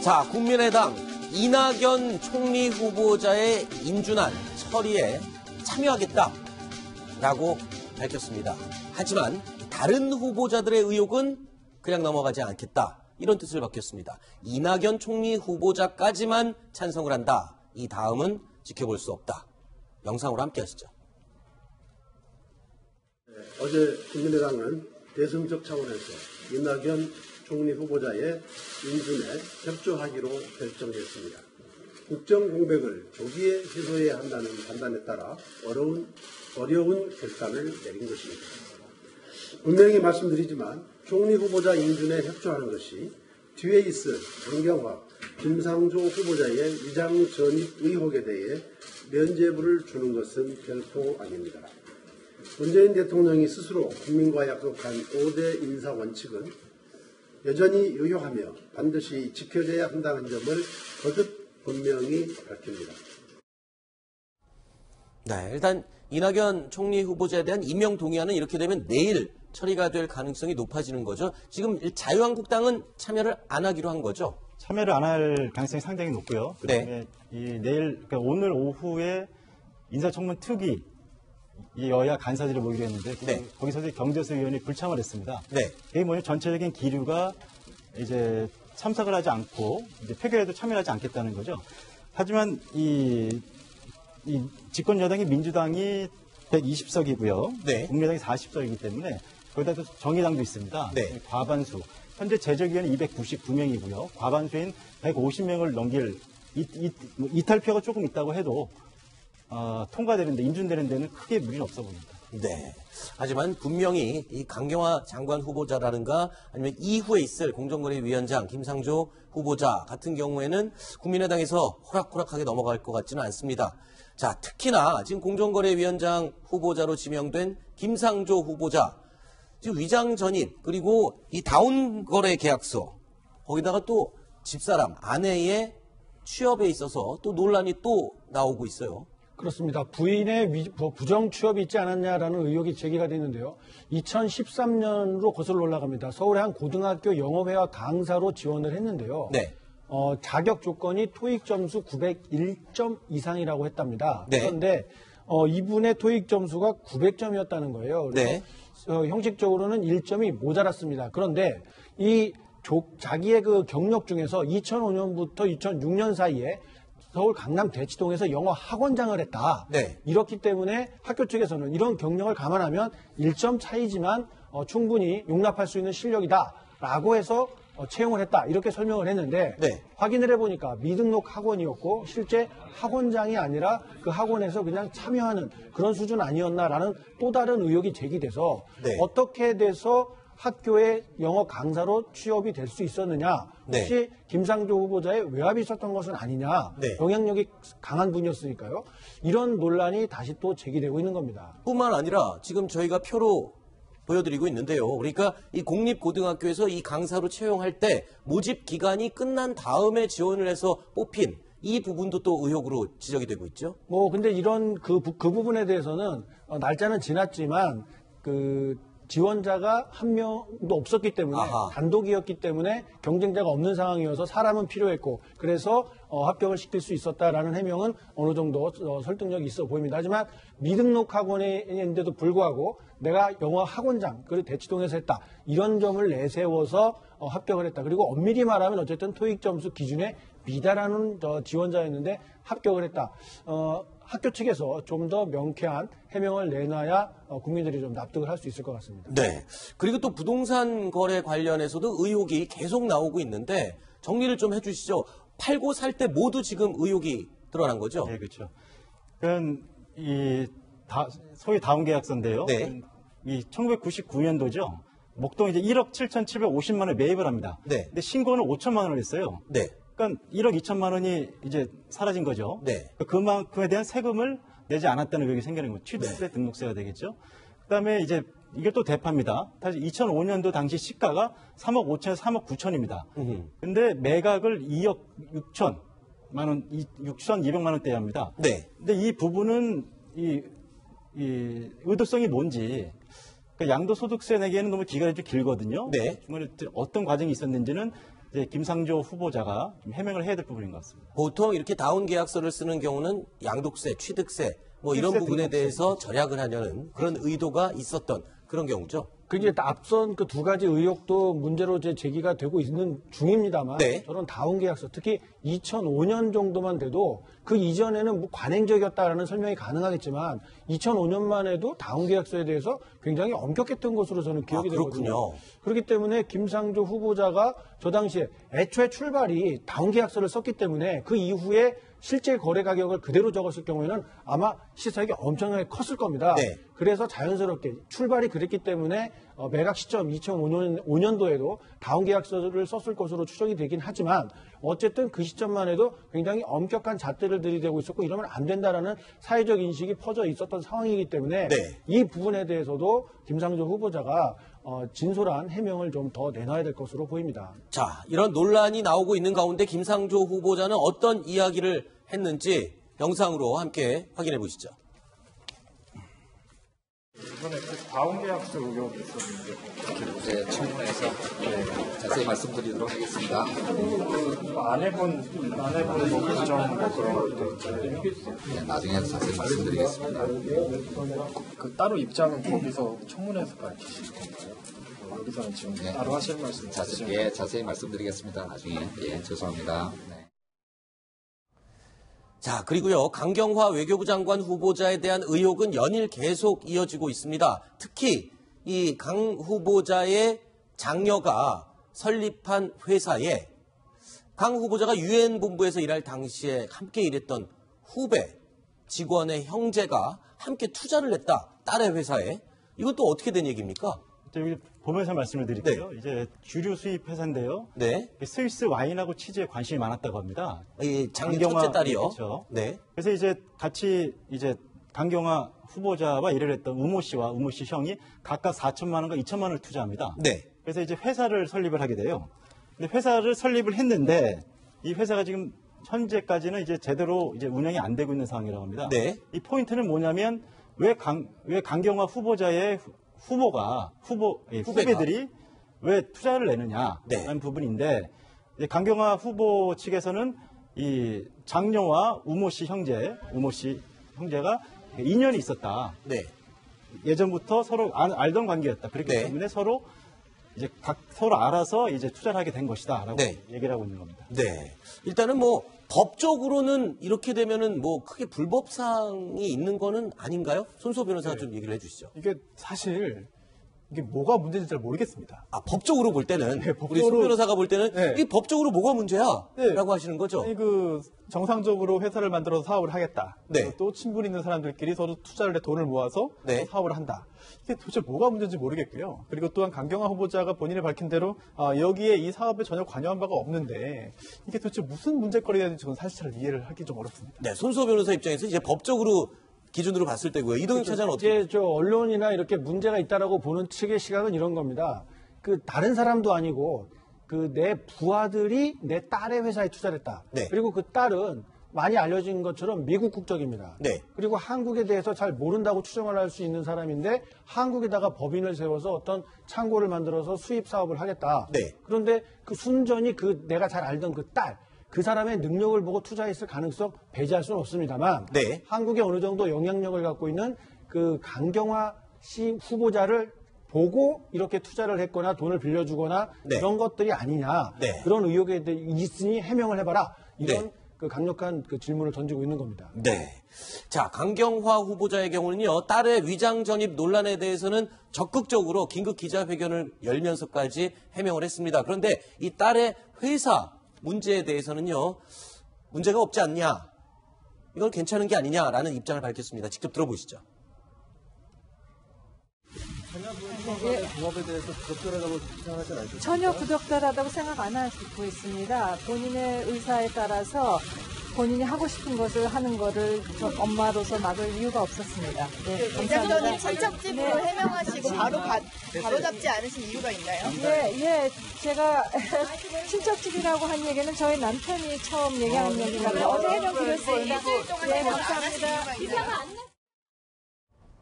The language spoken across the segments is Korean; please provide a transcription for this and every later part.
자, 국민의당 이낙연 총리 후보자의 인준안 처리에 참여하겠다라고 밝혔습니다. 하지만 다른 후보자들의 의혹은 그냥 넘어가지 않겠다. 이런 뜻을 밝혔습니다. 이낙연 총리 후보자까지만 찬성을 한다. 이 다음은 지켜볼 수 없다. 영상으로 함께 하시죠. 어제 국민의당은 대승적 차원에서 이낙연 총리 후보자의 인준에 협조하기로 결정했습니다. 국정 공백을 조기에 해소해야 한다는 판단에 따라 어려운 결단을 내린 것입니다. 분명히 말씀드리지만 총리 후보자 인준에 협조하는 것이 뒤에 있을 강경화, 김상조 후보자의 위장 전입 의혹에 대해 면죄부를 주는 것은 결코 아닙니다. 문재인 대통령이 스스로 국민과 약속한 5대 인사 원칙은 여전히 유효하며 반드시 지켜져야 한다는 점을 거듭 분명히 밝힙니다. 네, 일단 이낙연 총리 후보자에 대한 임명 동의안은 이렇게 되면 내일 처리가 될 가능성이 높아지는 거죠. 지금 자유한국당은 참여를 안 하기로 한 거죠. 참여를 안 할 가능성이 상당히 높고요. 그다음에 그러니까 오늘 오후에 인사청문 특위 이 여야 간사들이 모이기로 했는데 거기서 경제수 위원이 불참을 했습니다. 이게 뭐냐 전체적인 기류가 이제 참석을 하지 않고 이제 표결에도 참여를 하지 않겠다는 거죠. 하지만 이 집권 여당이 민주당이 120석이고요. 국민의당이 40석이기 때문에 거기다 또 정의당도 있습니다. 과반수. 현재 제적위원이 299명이고요. 과반수인 150명을 넘길 이탈표가 조금 있다고 해도 통과되는데 인준되는 데는 크게 무리는 없어 보입니다. 네. 하지만 분명히 이 강경화 장관 후보자라든가 아니면 이후에 있을 공정거래위원장 김상조 후보자 같은 경우에는 국민의당에서 호락호락하게 넘어갈 것 같지는 않습니다. 자, 특히나 지금 공정거래위원장 후보자로 지명된 김상조 후보자 지금 위장 전입 그리고 이 다운거래 계약서 거기다가 또 집사람 아내의 취업에 있어서 또 논란이 또 나오고 있어요. 그렇습니다. 부인의 부정 취업이 있지 않았냐라는 의혹이 제기가 됐는데요. 2013년으로 거슬러 올라갑니다. 서울의 한 고등학교 영어회화 강사로 지원을 했는데요. 자격 조건이 토익 점수 901점 이상이라고 했답니다. 그런데 이분의 토익 점수가 900점이었다는 거예요. 그래서 형식적으로는 1점이 모자랐습니다. 그런데 자기의 그 경력 중에서 2005년부터 2006년 사이에 서울 강남 대치동에서 영어 학원장을 했다. 이렇기 때문에 학교 측에서는 이런 경력을 감안하면 1점 차이지만 충분히 용납할 수 있는 실력이다라고 해서 채용을 했다. 이렇게 설명을 했는데 확인을 해보니까 미등록 학원이었고 실제 학원장이 아니라 그 학원에서 그냥 참여하는 그런 수준 아니었나라는 또 다른 의혹이 제기돼서 어떻게 돼서 학교에 영어 강사로 취업이 될 수 있었느냐, 혹시 김상조 후보자의 외압이 있었던 것은 아니냐, 영향력이 강한 분이었으니까요. 이런 논란이 다시 또 제기되고 있는 겁니다. 뿐만 아니라 지금 저희가 표로 보여드리고 있는데요. 그러니까 이 공립고등학교에서 이 강사로 채용할 때 모집 기간이 끝난 다음에 지원을 해서 뽑힌 이 부분도 또 의혹으로 지적이 되고 있죠. 근데 이런 그 부분에 대해서는 날짜는 지났지만 지원자가 한 명도 없었기 때문에 단독이었기 때문에 경쟁자가 없는 상황이어서 사람은 필요했고 그래서 합격을 시킬 수 있었다라는 해명은 어느 정도 설득력이 있어 보입니다. 하지만 미등록 학원인데도 불구하고 내가 영어 학원장 그리고 대치동에서 했다 이런 점을 내세워서 합격을 했다. 그리고 엄밀히 말하면 어쨌든 토익 점수 기준에 미달하는 지원자였는데 합격을 했다. 학교 측에서 좀 더 명쾌한 해명을 내놔야 국민들이 좀 납득을 할 수 있을 것 같습니다. 그리고 또 부동산 거래 관련해서도 의혹이 계속 나오고 있는데 정리를 좀 해주시죠. 팔고 살 때 모두 지금 의혹이 드러난 거죠? 네, 그렇죠. 소위 다운계약서인데요. 이 1999년도죠. 목동 이제 1억 7,750만 원 매입을 합니다. 근데 신고는 5천만 원을 했어요. 그러니까 1억 2천만 원이 이제 사라진 거죠. 그만큼에 대한 세금을 내지 않았다는 의혹이 생기는 거죠. 취득세 등록세가 되겠죠. 그다음에 이제 이게 또 대파입니다. 사실 2005년도 당시 시가가 3억 5천, 3억 9천입니다. 근데 매각을 2억 6천만 원, 6,200만 원대에 합니다. 근데 이 부분은 이 의도성이 뭔지 그러니까 양도소득세 내기에는 너무 기간이 좀 길거든요. 중간에 어떤 과정이 있었는지는 이제 김상조 후보자가 좀 해명을 해야 될 부분인 것 같습니다. 보통 이렇게 다운 계약서를 쓰는 경우는 양도세, 취득세 뭐 이런 부분에 대해서 절약을 하려는 그런 의도가 있었던 그런 경우죠. 그 이제 앞선 그 두 가지 의혹도 문제로 이제 제기가 되고 있는 중입니다만 네. 저런 다운 계약서 특히 2005년 정도만 돼도 그 이전에는 뭐 관행적이었다라는 설명이 가능하겠지만 2005년만 해도 다운 계약서에 대해서 굉장히 엄격했던 것으로 저는 기억이 되거든요. 그렇군요. 그렇기 때문에 김상조 후보자가 저 당시에 애초에 출발이 다운 계약서를 썼기 때문에 그 이후에 실제 거래 가격을 그대로 적었을 경우에는 아마 시세가 엄청나게 컸을 겁니다. 네. 그래서 자연스럽게 출발이 그랬기 때문에 매각 시점 2005년도에도 다운 계약서를 썼을 것으로 추정이 되긴 하지만 어쨌든 그 시점만 해도 굉장히 엄격한 잣대를 들이대고 있었고 이러면 안 된다라는 사회적 인식이 퍼져 있었던 상황이기 때문에 네. 이 부분에 대해서도 김상조 후보자가 진솔한 해명을 좀 더 내놔야 될 것으로 보입니다. 자, 이런 논란이 나오고 있는 가운데 김상조 후보자는 어떤 이야기를 했는지 영상으로 함께 확인해 보시죠. 이번에 그 다운 계약서 의혹이 있었는데 이제 청문회에서 자세히 말씀드리도록 하겠습니다. 안 해본 뭐 규정 뭐 그런 것도 있잖아요. 네, 나중에 자세히 말씀드리겠습니다. 그 따로 입장은 거기서 청문회에서 밝히실 건가요? 여기서는 지금 네. 따로 하실 말씀 있으시면 자세히 말씀드리겠습니다. 나중에. 예, 죄송합니다. 네. 자, 그리고요, 강경화 외교부 장관 후보자에 대한 의혹은 연일 계속 이어지고 있습니다. 특히 이 강 후보자의 장녀가 설립한 회사에 강 후보자가 유엔 본부에서 일할 당시에 함께 일했던 후배, 직원의 형제가 함께 투자를 했다. 딸의 회사에. 이건 또 어떻게 된 얘기입니까? 여기 보면서 말씀을 드릴게요. 이제 주류 수입 회사인데요. 네. 스위스 와인하고 치즈에 관심이 많았다고 합니다. 이 장녀 첫째 딸이요. 그렇죠. 네. 그래서 이제 같이 이제 강경화 후보자와 일을 했던 우모 씨와 우모 씨 형이 각각 4천만 원과 2천만 원을 투자합니다. 네. 그래서 이제 회사를 설립을 하게 돼요. 근데 회사를 설립을 했는데 이 회사가 지금 현재까지는 이제 제대로 이제 운영이 안 되고 있는 상황이라고 합니다. 네. 이 포인트는 뭐냐면 왜 강경화 후보자의 후배들이 왜 투자를 내느냐라는 네. 부분인데 이제 강경화 후보 측에서는 이 장녀와 우모 씨 형제가 인연이 있었다. 네. 예전부터 서로 알던 관계였다. 그렇기 네. 때문에 서로 이제 서로 알아서 이제 투자를 하게 된 것이다라고 네. 얘기를 하고 있는 겁니다. 네. 일단은 뭐 법적으로는 이렇게 되면은 뭐 크게 불법사항이 있는 거는 아닌가요? 손수호 변호사가 좀 얘기를 해주시죠. 이게 사실 이게 뭐가 문제인지 잘 모르겠습니다. 아, 법적으로 볼 때는 네, 우리 손 변호사가 볼 때는 네. 이게 법적으로 뭐가 문제야? 네. 라고 하시는 거죠. 아니 그 정상적으로 회사를 만들어서 사업을 하겠다. 네. 또 친분 있는 사람들끼리 서로 투자를 해 돈을 모아서 네. 사업을 한다. 이게 도대체 뭐가 문제인지 모르겠고요. 그리고 또한 강경화 후보자가 본인이 밝힌 대로 여기에 이 사업에 전혀 관여한 바가 없는데 이게 도대체 무슨 문제거리가 있는지 저는 사실 잘 이해를 하기 좀 어렵습니다. 네, 손수호 변호사 입장에서 이제 법적으로 기준으로 봤을 때고요. 이동영 차장은 어떻게? 이제 저 언론이나 이렇게 문제가 있다라고 보는 측의 시각은 이런 겁니다. 그 다른 사람도 아니고 그 내 부하들이 내 딸의 회사에 투자를 했다. 네. 그리고 그 딸은 많이 알려진 것처럼 미국 국적입니다. 네. 그리고 한국에 대해서 잘 모른다고 추정을 할 수 있는 사람인데 한국에다가 법인을 세워서 어떤 창고를 만들어서 수입 사업을 하겠다. 네. 그런데 그 순전히 그 내가 잘 알던 그 딸, 그 사람의 능력을 보고 투자했을 가능성 배제할 수는 없습니다만 네. 한국에 어느 정도 영향력을 갖고 있는 그 강경화 씨 후보자를 보고 이렇게 투자를 했거나 돈을 빌려주거나 네. 이런 것들이 아니냐. 네. 그런 의혹에 대해 있으니 해명을 해봐라. 이런 네. 그 강력한 그 질문을 던지고 있는 겁니다. 네. 자, 강경화 후보자의 경우는요, 딸의 위장 전입 논란에 대해서는 적극적으로 긴급 기자회견을 열면서까지 해명을 했습니다. 그런데 이 딸의 회사 문제에 대해서는요, 문제가 없지 않냐, 이건 괜찮은 게 아니냐라는 입장을 밝혔습니다. 직접 들어보시죠. 전혀 부적절하다고 생각 안 하고 있습니다. 본인의 의사에 따라서 본인이 하고 싶은 것을 하는 거를 전 엄마로서 막을 이유가 없었습니다. 네, 감사합니다. 대장전이 친척집으로 해명하시고 바로 잡지 않으신 이유가 있나요? 예, 제가 친척집이라고 한 얘기는 저희 남편이 처음 얘기한 얘기인데 어제 해명 드렸습니다. 네, 감사합니다.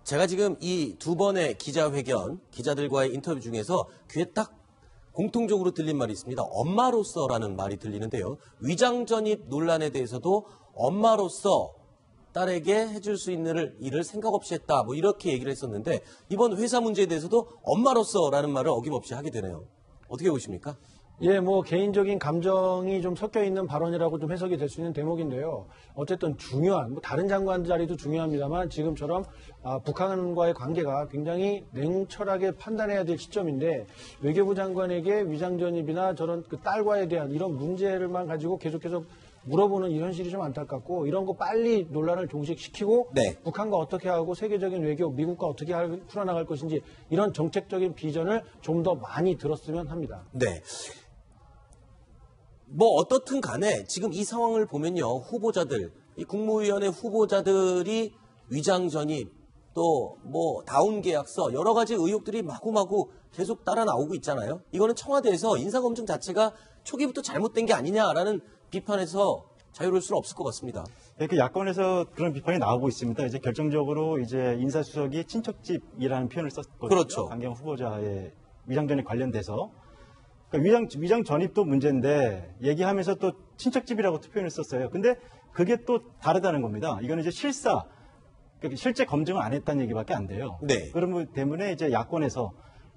제가 지금 이 두 번의 기자회견, 기자들과의 인터뷰 중에서 귀에 딱 공통적으로 들린 말이 있습니다. 엄마로서라는 말이 들리는데요. 위장전입 논란에 대해서도 엄마로서 딸에게 해줄 수 있는 일을 생각 없이 했다. 뭐 이렇게 얘기를 했었는데 이번 회사 문제에 대해서도 엄마로서라는 말을 어김없이 하게 되네요. 어떻게 보십니까? 예, 뭐 개인적인 감정이 좀 섞여 있는 발언이라고 좀 해석이 될 수 있는 대목인데요. 어쨌든 중요한, 뭐 다른 장관 자리도 중요합니다만 지금처럼 북한과의 관계가 굉장히 냉철하게 판단해야 될 시점인데 외교부 장관에게 위장전입이나 저런 그 딸과에 대한 이런 문제를만 가지고 계속해서 물어보는 이 현실이 좀 안타깝고 이런 거 빨리 논란을 종식시키고 네. 북한과 어떻게 하고 세계적인 외교, 미국과 어떻게 풀어나갈 것인지 이런 정책적인 비전을 좀 더 많이 들었으면 합니다. 네. 뭐 어떻든 간에 지금 이 상황을 보면요. 후보자들, 이 국무위원회 후보자들이 위장전입 또 뭐 다운 계약서 여러 가지 의혹들이 마구마구 계속 따라 나오고 있잖아요. 이거는 청와대에서 인사검증 자체가 초기부터 잘못된 게 아니냐라는 비판에서 자유로울 수는 없을 것 같습니다. 네, 그 야권에서 그런 비판이 나오고 있습니다. 이제 결정적으로 이제 인사수석이 친척집이라는 표현을 썼거든요. 그렇죠. 강경화 후보자의 위장전입 관련돼서. 그러니까 위장 전입도 문제인데 얘기하면서 또 친척집이라고 표현을 썼어요. 근데 그게 또 다르다는 겁니다. 이거는 이제 그러니까 실제 검증을 안 했다는 얘기밖에 안 돼요. 네. 그러면 때문에 이제 야권에서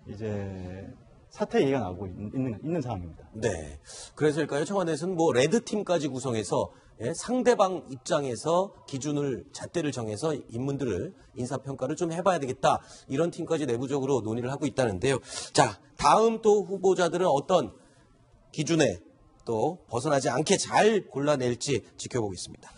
이제 사퇴 얘기가 나오고 있는 상황입니다. 네. 그래서일까요? 청와대에서는 뭐 레드팀까지 구성해서 상대방 입장에서 기준을 잣대를 정해서 인물들을 인사평가를 좀 해봐야 되겠다. 이런 팀까지 내부적으로 논의를 하고 있다는데요. 자, 다음 또 후보자들은 어떤 기준에 또 벗어나지 않게 잘 골라낼지 지켜보겠습니다.